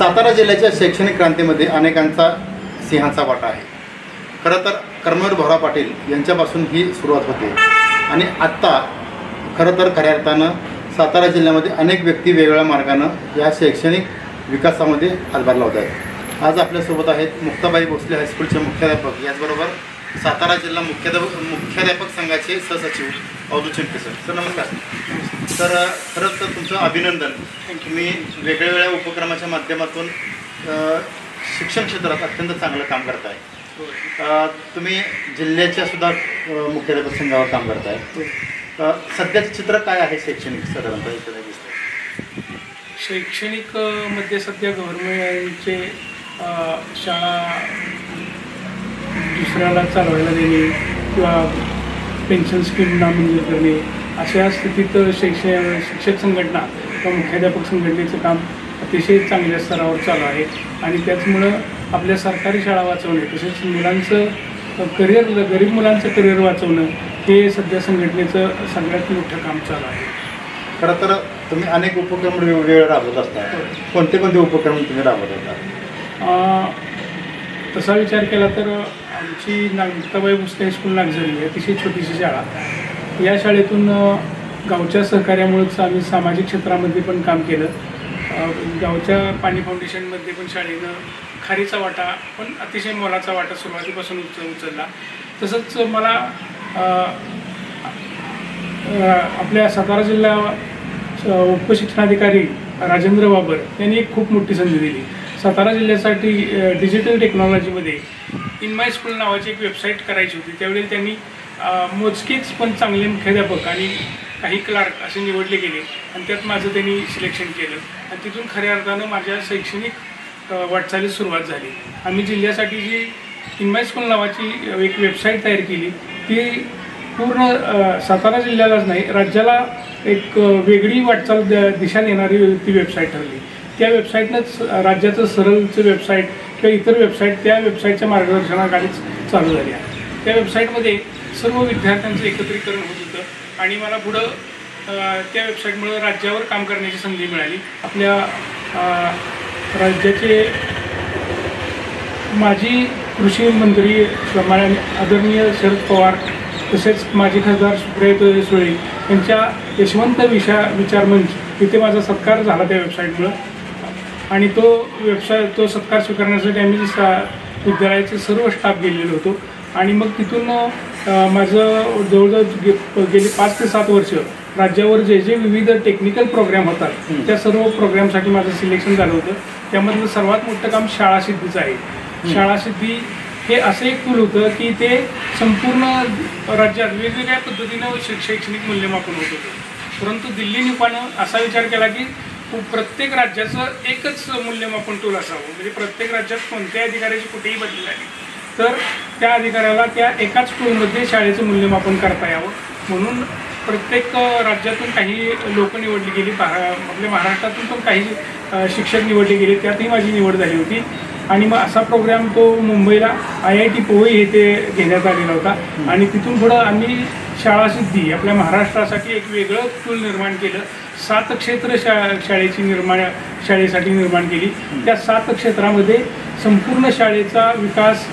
सातारा जिल्ह्याच्या शैक्षणिक क्रांतीमध्ये अनेकांचा सिंहाचा वाटा आहे। खरं तर कर्मवीर भाऊराव पाटील यांच्यापासून ही सुरुवात होते आणि आत्ता खरं तर खऱ्या अर्थानं सातारा जिल्ह्यामध्ये अनेक व्यक्ती वेगवेगळ्या मार्गानं या शैक्षणिक विकासामध्ये हातभार लावत आहेत। आज आपल्यासोबत आहेत मुक्ताबाई भोसले हायस्कूलचे मुख्याध्यापक, याचबरोबर सातारा जिल्हा मुख्याध्यापक संघाचे सहसचिव अवधूत चिमटे सर। नमस्कार सर। खरंच तर तुमचं अभिनंदन। तुम्ही वेगवेगळ्या उपक्रमाच्या माध्यमातून शिक्षण क्षेत्रात अत्यंत चांगलं काम करताय। तुम्ही जिल्ह्याच्या सुद्धा मुख्याध्यापक संघावर काम करताय। सध्याचं चित्र काय आहे शैक्षणिक साधारणतः इकडे दिसतं? शैक्षणिक मध्ये सध्या गव्हर्नमेंटचे शाळा दुसऱ्याला चालवायला देणे किंवा पेन्शन स्कीम नामंजूर करणे अशा स्थितीत शिक्षक संघटना किंवा मुख्याध्यापक संघटनेचं काम अतिशय चांगल्या स्तरावर चालू आहे आणि त्याचमुळं आपल्या सरकारी शाळा वाचवणे तसेच मुलांचं करिअर, गरीब मुलांचं करिअर वाचवणं हे सध्या संघटनेचं सगळ्यात मोठं काम चालू आहे। खरं तर तुम्ही अनेक उपक्रम वेगवेगळे राबवत असता। कोणते कोणते उपक्रम तुम्ही राबवत होता? तसा विचार केला तर आमची मुक्ताबाई भोसले हायस्कूल नागझरी अतिशय छोटीशी शाळा, या शाळेतून गावच्या सहकार्यामुळेच आम्ही सामाजिक क्षेत्रामध्ये पण काम केलं। गावच्या पाणी फाउंडेशनमध्ये पण शाळेनं खारीचा वाटा पण अतिशय मोलाचा वाटा सुरुवातीपासून उचलला। तसंच मला आपल्या सातारा जिल्हा उपशिक्षणाधिकारी राजेंद्र बाबर यांनी एक खूप मोठी संधी दिली। सातारा जिल्ह्यासाठी डिजिटल टेक्नॉलॉजीमध्ये इन माय स्कूल नावाची एक वेबसाईट करायची होती। त्यावेळी त्यांनी मोजकेच पण चांगले मुख्याध्यापक आणि काही क्लार्क असे निवडले गेले आणि त्यात माझं त्यांनी सिलेक्शन केलं आणि तिथून खऱ्या अर्थानं माझ्या शैक्षणिक वाटचालीस सुरुवात झाली। आम्ही जिल्ह्यासाठी जी इन माय स्कूल नावाची एक वेबसाईट तयार केली, ती पूर्ण सातारा जिल्ह्यालाच नाही राज्याला एक वेगळी वाटचाल दिशा देणारी ती वेबसाईट ठरली। त्या वेबसाईटनंच राज्याचं सरळचं वेबसाईट किंवा इतर वेबसाईट त्या वेबसाईटच्या मार्गदर्शनाखालीच चालू झाली आहे। त्या वेबसाईटमध्ये सर्व विद्यार्थ्यांचं एकत्रीकरण होत होतं आणि मला पुढं त्या वेबसाईटमुळे राज्यावर काम करण्याची संधी मिळाली। आपल्या राज्याचे माजी कृषी मंत्री आदरणीय शरद पवार तसेच माजी खासदार सुप्रिया सुळे यांच्या यशवंत विचार मंच इथे माझा सत्कार झाला त्या वेबसाईटमुळं आणि तो सत्कार स्वीकारण्यासाठी आम्ही विद्यालयाचे सर्व स्टाफ गेलेलो होतो आणि मग तिथून माझं जवळजवळ गेली 5 ते 7 वर्ष राज्यावर जे विविध टेक्निकल प्रोग्राम होतात त्या सर्व प्रोग्रामसाठी माझं सिलेक्शन झालं होतं। त्यामधलं सर्वात मोठं काम शाळा सिद्धीचं आहे। शाळा सिद्धी हे असं एक टूल होतं की ते संपूर्ण राज्यात वेगवेगळ्या पद्धतीनं शैक्षणिक मूल्यमापन होत होतं, परंतु दिल्ली निपानं असा विचार केला की प्रत्येक राज्याचं एकच मूल्यमापन टूल असावं, म्हणजे प्रत्येक राज्यात कोणत्याही अधिकाऱ्याची कुठेही बदली झाली तर त्या अधिकाऱ्याला त्या एकाच टूलमध्ये शाळेचं मूल्यमापन करता यावं म्हणून प्रत्येक राज्यातून काही लोक निवडली गेली। आपल्या महाराष्ट्रातून पण काही शिक्षक निवडले गेले, त्यातही माझी निवड झाली होती आणि मग असा प्रोग्राम तो मुंबईला IIT पोवई येथे घेण्यात आलेला होता आणि तिथून पुढं आम्ही शाळा सिद्धी आपल्या महाराष्ट्रासाठी एक वेगळं टूल निर्माण केलं। 7 क्षेत्र शाळेसाठी निर्माण केली। त्या 7 क्षेत्रामध्ये संपूर्ण शाळेचा विकास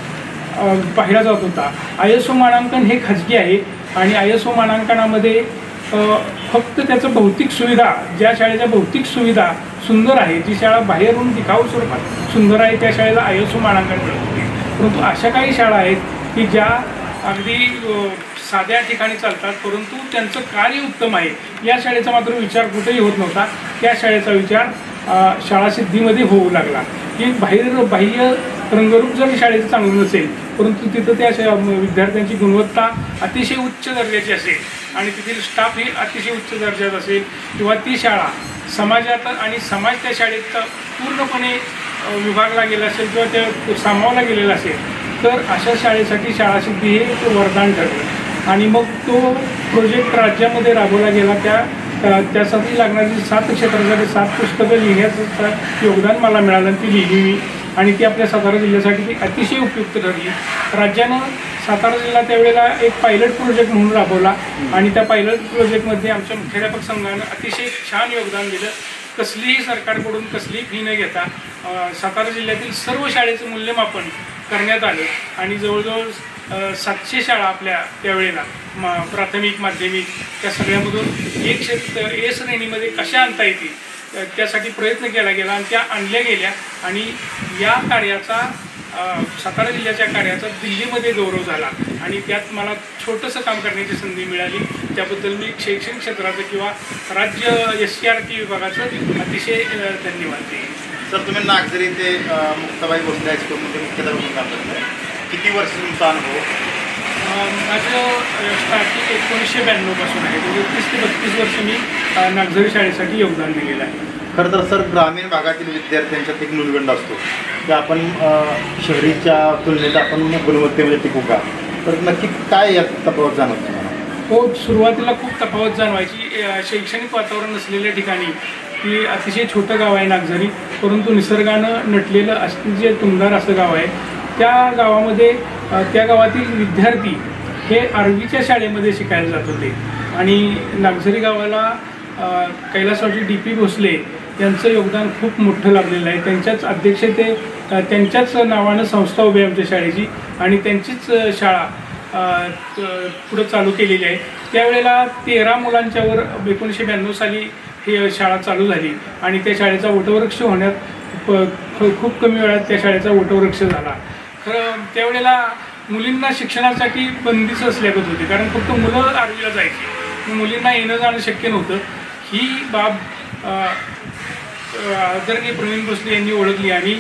पाहिला जात होता। ISO मानांकन हे खाजगी आहे आणि ISO मानांकनामध्ये फक्त त्याचं भौतिक सुविधा, ज्या शाळेच्या भौतिक सुविधा सुंदर आहे, जी शाळा बाहेरून दिखाऊ स्वरूपात सुंदर आहे त्या शाळेला ISO मानांकन मिळत होते। परंतु अशा काही शाळा आहेत की ज्या अगदी साध्या ठिकाणी चालतात परंतु त्यांचं कार्य उत्तम आहे, या शाळेचा मात्र विचार कुठेही होत नव्हता। त्या शाळेचा विचार शाळा सिद्धीमध्ये होऊ लागला की बाह्य रंगरूप जर शाळेचं चांगलं नसेल परंतु तिथं त्या विद्यार्थ्यांची गुणवत्ता अतिशय उच्च दर्जाची असेल आणि तिथील स्टाफ ही अतिशय उच्च दर्जाचा असेल किंवा ती शाळा समाजात आणि समाज त्या शाळेत पूर्णपणे विभागला गेला असेल किंवा त्या सामावला गेलेला असेल तर अशा शाळेसाठी शाळा सिद्धी हे एक वरदान ठरलं आणि मग तो प्रोजेक्ट राज्यामध्ये राबवला गेला। त्यासाठी लागणारी 7 क्षेत्रासाठी 7 पुस्तकं लिहिण्याचं योगदान मला मिळालं, ती लिहिली मी आणि ती आपल्या सातारा जिल्ह्यासाठी ती अतिशय उपयुक्त ठरली। राज्यानं सातारा जिल्हा त्यावेळेला एक पायलट प्रोजेक्ट म्हणून राबवला आणि त्या पायलट प्रोजेक्टमध्ये आमच्या मुख्याध्यापक संघानं अतिशय छान योगदान दिलं कसलीही सरकारकडून कसलीही फी न घेता सातारा जिल्ह्यातील सर्व शाळेचं मूल्यमापन करण्यात आलं आणि जवळजवळ 700 शाळा आपल्या त्यावेळेला प्राथमिक माध्यमिक त्या सगळ्यामधून ए श्रेणीमध्ये कशा आणता येतील त्यासाठी प्रयत्न केला गेला आणि त्या आणल्या गेल्या आणि या कार्याचा सातारा जिल्ह्याच्या कार्याचा दिल्लीमध्ये गौरव झाला आणि त्यात मला छोटंसं काम करण्याची संधी मिळाली. त्याबद्दल मी शैक्षणिक क्षेत्राचं किंवा राज्य SCRT विभागाचं अतिशय धन्यवाद देईन. सर, तुम्ही नागझरी ते मुक्ताबाई भोसले हायस्कूलमध्ये मुख्याध्यापक म्हणून काम करताय. किती वर्ष तुमचा अनुभव? माझं स्टार्टिंग 1992 पासून आहे. म्हणजे 30 ते 32 वर्ष मी नागझरी शाळेसाठी योगदान दिलेलं आहे. खरं तर सर, ग्रामीण भागातील विद्यार्थ्यांच्यात एक न्यूनगंड असतो की आपण शहरीच्या तुलनेत आपण गुणवत्तेमध्ये टिकू का, तर नक्की काय यात तफावत जाणवत तुम्हाला? हो, सुरुवातीला खूप तफावत जाणवायची. शैक्षणिक वातावरण नसलेल्या ठिकाणी की अतिशय छोटं गाव आहे नागझरी, परंतु निसर्गानं नटलेलं अतिशय तुंगार असं गाव आहे. त्या गावामध्ये त्या गावातील विद्यार्थी हे आरवीच्या शाळेमध्ये शिकायला जात होते आणि नागझरी गावाला कैलासवासी DP भोसले यांचं योगदान खूप मोठं लाभलेलं आहे. त्यांच्याच अध्यक्षते त्यांच्याच नावानं संस्था उभी आहे आमच्या शाळेची आणि त्यांचीच शाळा पुढं चालू केलेली आहे. त्यावेळेला 13 मुलांच्यावर 1992 साली ही शाळा चालू झाली आणि त्या शाळेचा वटवृक्ष होण्यात खूप कमी वेळात त्या शाळेचा वटवृक्ष झाला. खरं त्यावेळेला मुलींना शिक्षणासाठी बंदीच असल्यागत होती, कारण फक्त मुलं आरवीला जायची, मुलींना येणं जाणं शक्य नव्हतं. ही बाब आदरणीय प्रवीण भोसले यांनी ओळखली आणि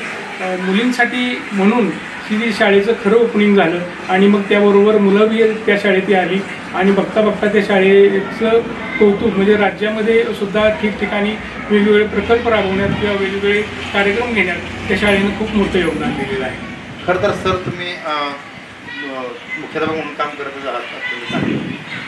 मुलींसाठी म्हणून ही शाळेचं खरं ओपनिंग झालं आणि मग त्याबरोबर मुलं बी त्या शाळेत आली आणि बघता बघता त्या शाळेचं कौतुक म्हणजे राज्यामध्ये सुद्धा ठिकठिकाणी वेगवेगळे प्रकल्प राबवण्यात किंवा वेगवेगळे कार्यक्रम घेण्यात त्या शाळेनं खूप मोठं योगदान दिलेलं आहे. खरं तर सर, तुम्ही मुख्याध्यापक म्हणून काम करतच आहात,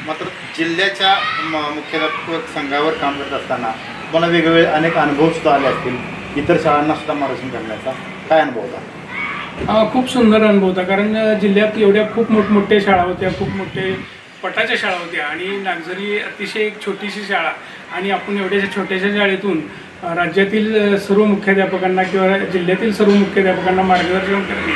मात्र जिल्ह्याच्या मुख्याध्यापक संघावर काम करत असताना मला वेगवेगळे अनेक अनुभवसुद्धा आले असतील. इतर शाळांना सुद्धा मार्गदर्शन करण्याचा काय अनुभव होता? खूप सुंदर अनुभव होता, कारण जिल्ह्यात एवढ्या खूप मोठमोठ्या शाळा होत्या, खूप मोठे पटाच्या शाळा होत्या आणि नागझरी अतिशय एक छोटीशी शाळा आणि आपण एवढ्याशा छोट्याशा शाळेतून राज्यातील सर्व मुख्याध्यापकांना किंवा जिल्ह्यातील सर्व मुख्याध्यापकांना मार्गदर्शन करणे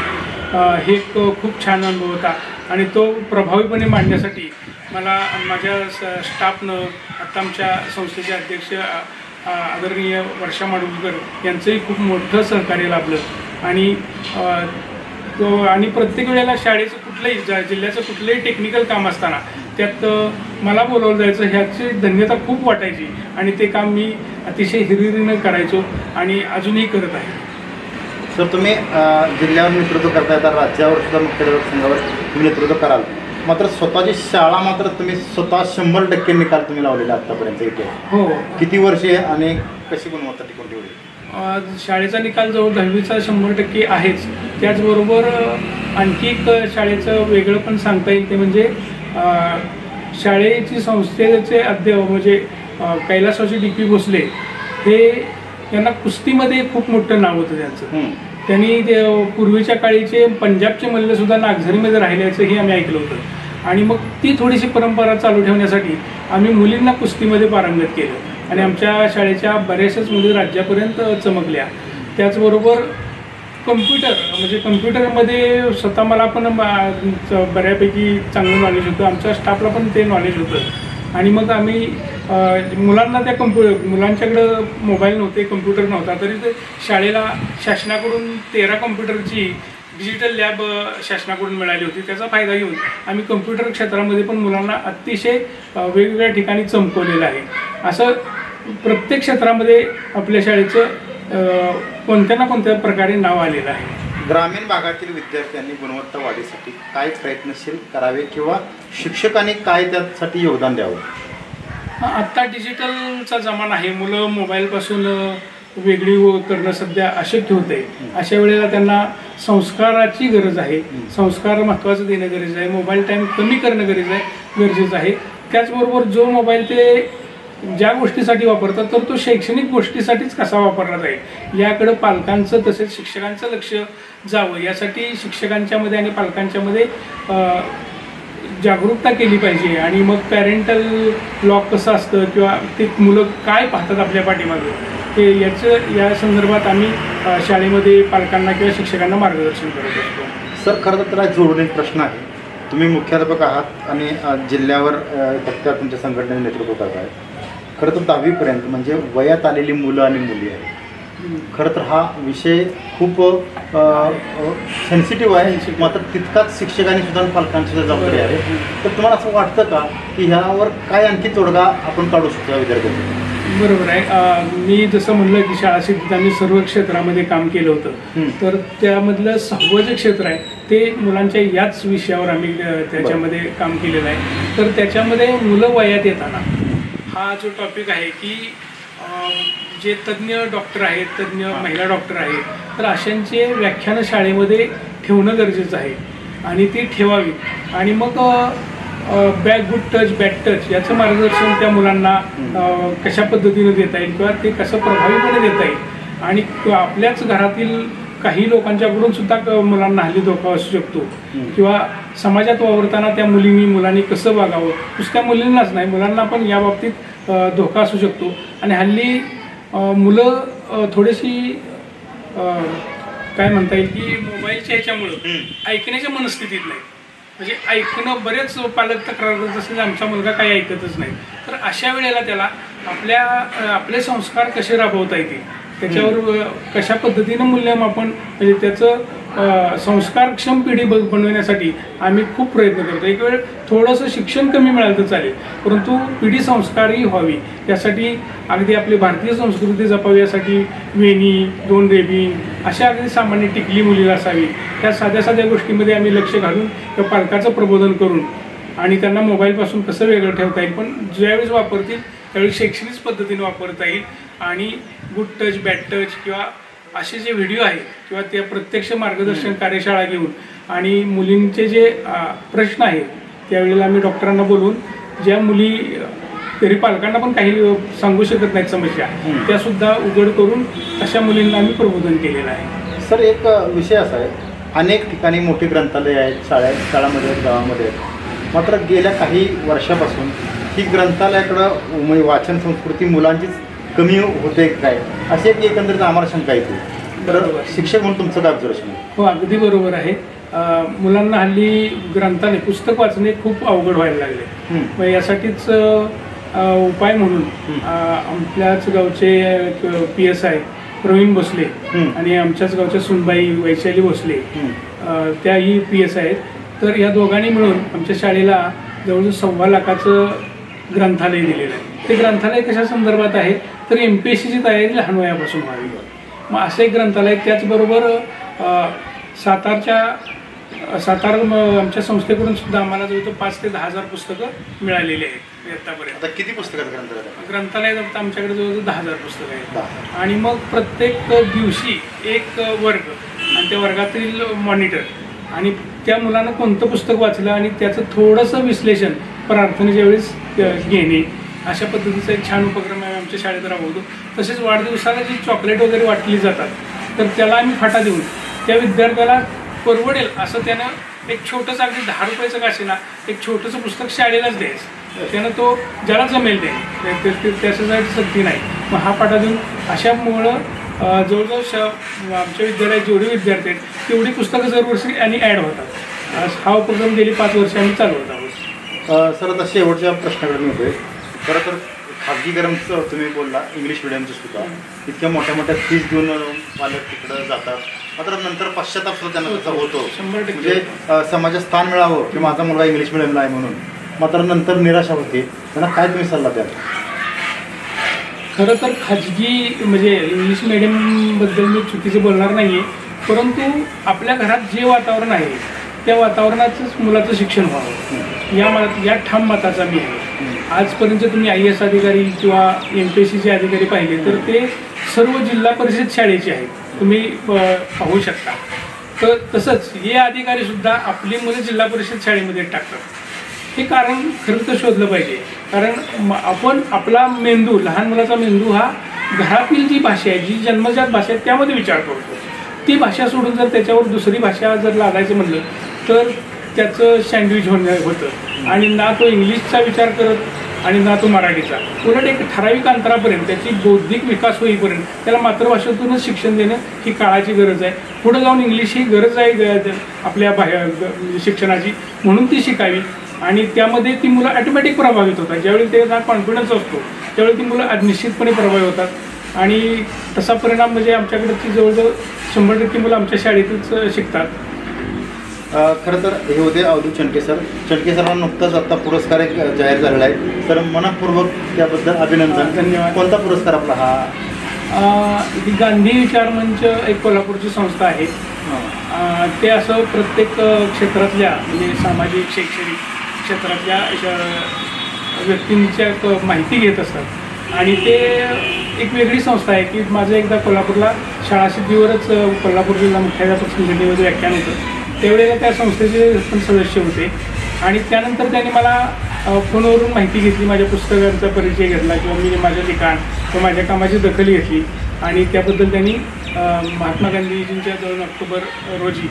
हे एक खूप छान अनुभव होता आणि तो प्रभावीपणे मांडण्यासाठी मला माझ्या स्टाफनं आता आमच्या संस्थेचे अध्यक्ष आदरणीय वर्षा माडगूळकर यांचंही खूप मोठं सहकार्य लाभलं आणि प्रत्येक वेळेला शाळेचं कुठलंही जिल्ह्याचं कुठलंही टेक्निकल काम असताना त्यात मला बोलावलं जायचं, ह्याची धन्यता खूप वाटायची आणि ते काम मी अतिशय हिरिरीनं करायचो आणि अजूनही करत आहे. सर, तुम्ही जिल्ह्यावर नेतृत्व करता येतात, राज्यावर सुद्धा मुख्याध्यापक संघावर तुम्ही नेतृत्व कराल, मात्र स्वतःची शाळा मात्र तुम्ही स्वतः 100% निकाल तुम्ही लावलेला आत्तापर्यंत इथे. हो. किती वर्षे आणि कशी गुणवत्ता टिकून ठेवली? शाळेचा निकाल जवळ 10वीचा 100% आहेच. त्याचबरोबर आणखी एक शाळेचं वेगळं पण सांगता येईल ते म्हणजे शाळेची संस्थेचे अध्यक्ष म्हणजे कैलासवासी DP भोसले हे त्यांना कुस्तीमध्ये खूप मोठं नाव होतं त्यांचं. त्यांनी ते पूर्वीच्या काळीचे पंजाबचे मल्लसुद्धा नागझरीमध्ये राहिल्याचंही आम्ही ऐकलं होतं आणि मग ती थोडीशी परंपरा चालू ठेवण्यासाठी आम्ही मुलींना कुस्तीमध्ये पारंगत केलं आणि आमच्या शाळेच्या बऱ्याचशाच मुली राज्यापर्यंत चमकल्या. त्याचबरोबर म्हणजे कम्प्युटरमध्ये स्वतः मला पण बऱ्यापैकी चांगलं नॉलेज होतं, आमच्या स्टाफला पण ते नॉलेज होतं आणि मग आम्ही मुलांना त्या मुलांच्याकडं मोबाईल नव्हते, कम्प्युटर नव्हता, तरी ते शाळेला शासनाकडून 13 कम्प्युटरची डिजिटल लॅब शासनाकडून मिळाली होती. त्याचा फायदा घेऊन आम्ही कम्प्युटर क्षेत्रामध्ये पण मुलांना अतिशय वेगवेगळ्या ठिकाणी चमकवलेलं आहे. असं प्रत्येक क्षेत्रामध्ये आपल्या शाळेचं कोणत्या ना कोणत्या प्रकारे नाव आलेलं आहे. ग्रामीण भागातील विद्यार्थ्यांनी गुणवत्ता वाढीसाठी काय प्रयत्नशील करावे किंवा शिक्षकांनी काय त्यासाठी योगदान द्यावं? आत्ता डिजिटलचा जमाना आहे, मुलं मोबाईलपासून वेगळी करणं सध्या अशक्य होते. अशा वेळेला त्यांना संस्काराची गरज आहे, संस्कार महत्त्वाचं देणं गरजेचं आहे, मोबाईल टाईम कमी करणं गरजेचं आहे. त्याचबरोबर जो मोबाईल ते ज्या गोष्टीसाठी वापरतात तर तो शैक्षणिक गोष्टीसाठीच कसा वापरला जाईल याकडं पालकांचं तसेच शिक्षकांचं लक्ष जावं, यासाठी शिक्षकांच्यामध्ये आणि पालकांच्यामध्ये जागरूकता केली पाहिजे आणि मग पॅरेंटल लॉक कसं असतं किंवा ते मुलं काय पाहतात आपल्या पाठीमागे ते या संदर्भात आम्ही शाळेमध्ये पालकांना किंवा शिक्षकांना मार्गदर्शन करत असतो. सर खरं तर त्याला जोडून एक प्रश्न आहे. तुम्ही मुख्याध्यापक आहात आणि जिल्ह्यावर फक्त तुमच्या संघटनेने नेतृत्व करत आहे. खरं तर 10वीपर्यंत म्हणजे वयात आलेली मुलं आणि मुली आहेत. खरं तर हा विषय खूप सेन्सिटिव्ह आहे, मात्र तितकाच शिक्षकांनी सुद्धा पालकांची सुद्धा जबाबदारी आहे. तर तुम्हाला असं वाटतं का की ह्यावर काय आणखी तोडगा आपण काढू शकतो या विद्यार्थ्यांनी? बरोबर आहे. मी जसं म्हणलं की शाळा शिक्षित आम्ही सर्व क्षेत्रामध्ये काम केलं होतं, तर त्यामधलं 6वं जे क्षेत्र आहे ते मुलांच्या याच विषयावर आम्ही त्याच्यामध्ये काम केलेलं आहे. तर त्याच्यामध्ये मुलं वयात येताना हा जो टॉपिक आहे की जे तज्ज्ञ डॉक्टर आहेत, तज्ज्ञ महिला डॉक्टर आहेत, तर अशांचे व्याख्यानं शाळेमध्ये ठेवणं गरजेचं आहे आणि ती ठेवावी. आणि मग गुड टच बॅड टच याचं मार्गदर्शन त्या मुलांना कशा पद्धतीनं देता येईल किंवा ते कसं प्रभावीपणे देता येईल आणि आपल्याच घरातील काही लोकांच्याकडून सुद्धा मुलांना हल्ली धोका असू शकतो किंवा समाजात वावरताना त्या मुलांनी कसं वागावं, नुसत्या मुलींनाच नाही मुलांना पण या बाबतीत धोका असू शकतो. आणि हल्ली मुलं थोडीशी काय म्हणता येईल की मोबाईलच्या ह्याच्यामुळं ऐकण्याच्या मनस्थितीत नाही. म्हणजे ऐकणं बरेच पालक तक्रार करत असतील आमचा मुलगा काही ऐकतच नाही. तर अशा वेळेला त्याला आपले संस्कार कसे राबवता येतील त्याच्यावर कशा पद्धतीनं मूल्यमापन म्हणजे त्याचं संस्कारक्षम पिढी बनवण्यासाठी आम्ही खूप प्रयत्न करतो. एक वेळ थोडंसं शिक्षण कमी मिळालं तर चालेल, परंतु पिढी संस्कारही व्हावी यासाठी अगदी आपली भारतीय संस्कृती जपावी यासाठी वेणी, 2 रेबीन अशा अगदी सामान्य टिकली मुलीला असावी. त्या साध्या साध्या गोष्टीमध्ये आम्ही लक्ष घालून त्या पालकाचं प्रबोधन करून आणि त्यांना मोबाईलपासून कसं वेगळं ठेवता येईल, पण ज्यावेळेस वापरतील त्यावेळी शैक्षणिक पद्धतीने वापरता येईल आणि गुड टच बॅड टच किंवा असे जे व्हिडिओ आहेत किंवा त्या प्रत्यक्ष मार्गदर्शन कार्यशाळा घेऊन आणि मुलींचे जे प्रश्न आहेत त्यावेळेला आम्ही डॉक्टरांना बोलवून ज्या मुली तरी पालकांना पण काही सांगू शकत नाहीत समस्या त्यासुद्धा उघड करून अशा मुलींना आम्ही प्रबोधन केलेलं आहे. सर एक विषय असा आहे, अनेक ठिकाणी मोठी ग्रंथालय आहेत, शाळामध्ये आहेत, गावामध्ये आहेत, मात्र गेल्या काही वर्षापासून ही ग्रंथालयाकडं म्हणजे वाचन संस्कृती मुलांचीच कमी होते काय अशी एक एकंदरीत आम्हाला शंका येते. तर शिक्षक म्हणून तुमचं काय ऑब्झर्वेशन आहे? हो अगदी बरोबर आहे. मुलांना हल्ली ग्रंथालय पुस्तक वाचणे खूप अवघड व्हायला लागले. मग यासाठीच उपाय म्हणून आपल्याच गावचे PSI प्रवीण भोसले आणि आमच्याच गावच्या सुनबाई वैशाली भोसले त्याही PSI आहेत. तर या दोघांनी मिळून आमच्या शाळेला जवळजवळ 1.25 लाखाचं ग्रंथालय दिलेलं आहे. ते ग्रंथालय कशा संदर्भात आहे तर MPSCची तयारी लहान वयापासून व्हावी. मग असं एक ग्रंथालय त्याचबरोबर सातारा आमच्या संस्थेकडून सुद्धा आम्हाला जवळजवळ 5,000 ते 10,000 पुस्तकं मिळालेली आहेत आतापर्यंत. आता किती पुस्तकं ग्रंथालयात आमच्याकडे जवळजवळ 10,000 पुस्तकं आहेत. आणि मग प्रत्येक दिवशी एक वर्ग आणि त्या वर्गातील मॉनिटर आणि त्या मुलानं कोणतं पुस्तक वाचलं आणि त्याचं थोडंसं विश्लेषण प्रार्थनेच्या वेळेस घेणे अशा पद्धतीचा एक छान उपक्रम आहे आमच्या शाळेत राबवतो. तसेच वाढदिवसाला जी चॉकलेट वगैरे वाटली जातात तर त्याला आम्ही फाटा देऊन त्या विद्यार्थ्याला परवडेल असं त्यानं एक छोटंसं अगदी 10 रुपयाचं का असेना एक छोटंसं पुस्तक शाळेलाच द्यायचं. त्यानं तो ज्याला जमेल द्यायचं त्याच्यासाठी सक्ती नाही. मग हा फाटा देऊन अशामुळं जवळजवळ आमच्या विद्यालयात जेवढे विद्यार्थी आहेत तेवढी पुस्तकं दरवर्षी आणि ॲड होतात. हा उपक्रम गेली 5 वर्ष आम्ही चालवत आहोत. सर आता शेवटच्या प्रश्नाकडे मी होतोय. खरं तर खाजगीकरणचं तुम्ही बोलला, इंग्लिश मिडियमचं सुद्धा इतक्या मोठ्या मोठ्या फीज देऊन पालक तिकडं जातात, मात्र नंतर पश्चाताप सुद्धा त्यांना त्याचा होतो. 100% म्हणजे समाजात स्थान मिळावं की माझा मुलगा इंग्लिश मिडियमला आहे म्हणून, मात्र नंतर निराशा होते. त्यांना काय तुम्ही सल्ला द्याल? खरं तर खाजगी म्हणजे इंग्लिश मिडियमबद्दल मी चुकीचं बोलणार नाही आहे, परंतु आपल्या घरात जे वातावरण आहे त्या वातावरणाचंच मुलाचं शिक्षण व्हावं या ठाम मताचा मी आहे. आजपर्यंत तुम्ही IAS अधिकारी किंवा MPSCचे अधिकारी पाहिले तर ते सर्व जिल्हा परिषद शाळेचे आहेत, तुम्ही पाहू शकता. तर तसंच हे अधिकारीसुद्धा आपली मुलं जिल्हा परिषद शाळेमध्ये टाकतात. हे कारण खरं तर शोधलं पाहिजे, कारण आपण आपला मेंदू लहान मुलाचा मेंदू हा घरातील जी भाषा आहे जी जन्मजात भाषा आहे त्यामध्ये विचार करतो. ती भाषा सोडून जर त्याच्यावर दुसरी भाषा जर लागायचं म्हणलं तर त्याचं सँडविच होतं आणि ना तो इंग्लिशचा विचार करत आणि ना तो मराठीचा. उलट एक ठराविक अंतरापर्यंत त्याची बौद्धिक विकास होईपर्यंत त्याला मातृभाषेतूनच शिक्षण देणं ही काळाची गरज आहे. पुढे जाऊन इंग्लिश ही गरज आहे आपल्या शिक्षणाची, म्हणून ती शिकावी. आणि त्यामध्ये ती मुलं ऑटोमॅटिक प्रभावित होतात. ज्यावेळी त्याचा कॉन्फिडन्स असतो त्यावेळी ती मुलं निश्चितपणे प्रभावित होतात. आणि तसा परिणाम म्हणजे आमच्याकडची जवळजवळ 100% मुलं आमच्या शाळेतच शिकतात. खरं तर हे होते अवधूत चंडके सर. चंडके सरांना नुकताच आता पुरस्कार एक जाहीर झालेला आहे. तर मनपूर्वक त्याबद्दल अभिनंदन. धन्यवाद. कोणता पुरस्कार आपला हा? ही गांधी विचार मंच एक कोल्हापूरची संस्था आहे. ते असं प्रत्येक क्षेत्रातल्या म्हणजे सामाजिक शैक्षणिक क्षेत्रातल्या व्यक्तींच्या माहिती घेत असतात. आणि ते एक वेगळी संस्था आहे की माझं एकदा कोल्हापूरला शाळा सिद्धीवरच कोल्हापूर जिल्हा मुख्याध्यापक संघटनेमध्ये व्याख्यान होतं. त्यावेळेला त्या संस्थेचे पण सदस्य होते. आणि त्यानंतर त्यांनी मला फोनवरून माहिती घेतली, माझ्या पुस्तकांचा परिचय घेतला किंवा मी माझं लिखाण किंवा माझ्या कामाची दखल घेतली. आणि त्याबद्दल त्यांनी महात्मा गांधीजींच्या 2 ऑक्टोबर रोजी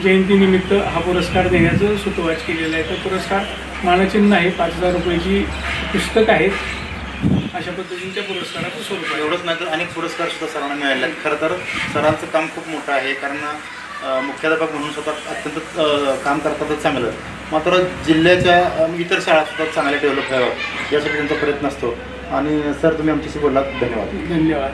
जयंतीनिमित्त हा पुरस्कार देण्याचं सुतोवाच केलेलं आहे. तो पुरस्कार मानचिन्ह आहे, 5,000 रुपयाची पुस्तक आहेत. अशा पद्धतीच्या पुरस्काराचं स्वरूप आहे. एवढंच नाही तर अनेक पुरस्कार सुद्धा सरांना मिळाले आहेत. खरं तर सरांचं काम खूप मोठं आहे, कारण मुख्याध्यापक म्हणून स्वतः अत्यंत काम करतातच चांगलं, मात्र जिल्ह्याच्या इतर शाळासुद्धा चांगल्या डेव्हलप व्हाव्यात यासाठी त्यांचा प्रयत्न असतो. आणि सर तुम्ही आमच्याशी बोललात, धन्यवाद. धन्यवाद.